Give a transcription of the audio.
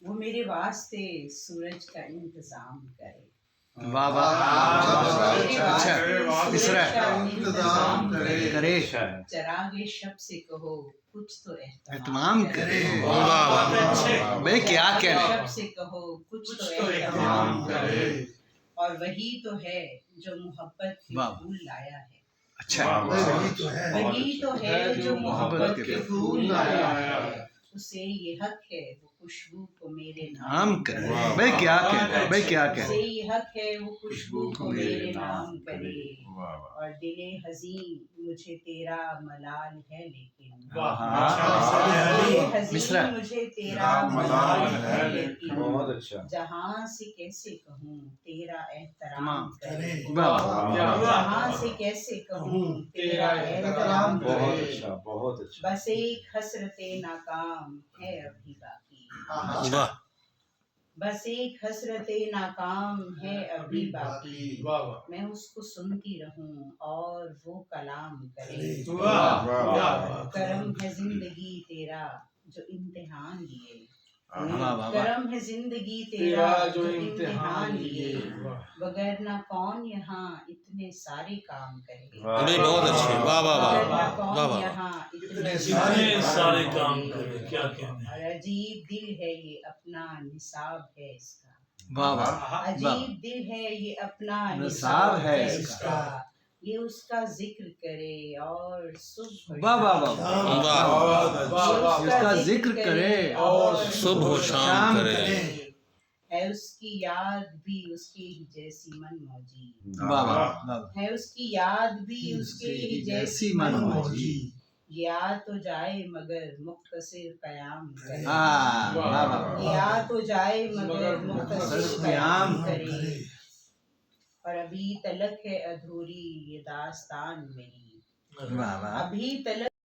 وہ میرے واسطے سورج کا انتظام کرے. واہ واہ، تیسرا انتظام کرے، چراغ شب سے کہو کچھ تو اہتمام کرے. بھائی کیا کہنے، شب سے کہو کچھ تو اہتمام کرے. اور وہی تو ہے جو محبت کے پھول لایا ہے. اچھا، وہی تو ہے جو محبت کے پھول لایا ہے. اسے یہ حق ہے وہ خوشبو کو میرے نام کرے. بھائی کیا کہنے، بھائی کیا اسے کہنے. یہ حق ہے وہ خوشبو کو میرے نام کرے. اور دل حزین مجھے تیرا ملال ہے لیکن مصرع. مجھے تیرا ملال ہے لیکن جہاں سے کیسے کہوں تیرا احترام کرے. جہاں سے کیسے کہوں تیرا احترام کرے. بہت اچھا. بس ایک حسرت ناکام ہے ابھی باقی. بس ایک حسرت ناکام ہے ابھی باقی. میں اس کو سنتی رہوں اور وہ کلام کرے. کرم ہے زندگی تیرا جو امتحان لیے. کرم ہے زندگی تیرا جو امتحان لیے. وگرنہ کون یہاں اتنے سارے کام کرے. بہت اچھی، واہ واہ وگرنہ واہ واہ کون واہ. یہاں اتنے سارے کام کرے. کیا کہنے. اور عجیب دل ہے یہ اپنا نصاب ہے اس کا. واہ واہ، عجیب دل ہے یہ اپنا نصاب ہے اس کا. یہ اس کا ذکر کرے اور صبح واہ واہ واہ، اس کا ذکر کرے اور صبح و شام کرے. ہے اس کی یاد بھی اس کی ہی جیسی من موجی. واہ واہ، ہے اس کی یاد بھی اس کی ہی جیسی من موجی. یا تو جائے مگر مختصر قیام کرے. یا تو جائے مگر مختصر قیام کرے. اور ابھی تلک ہے ادھوری یہ داستان میری. ابھی تلک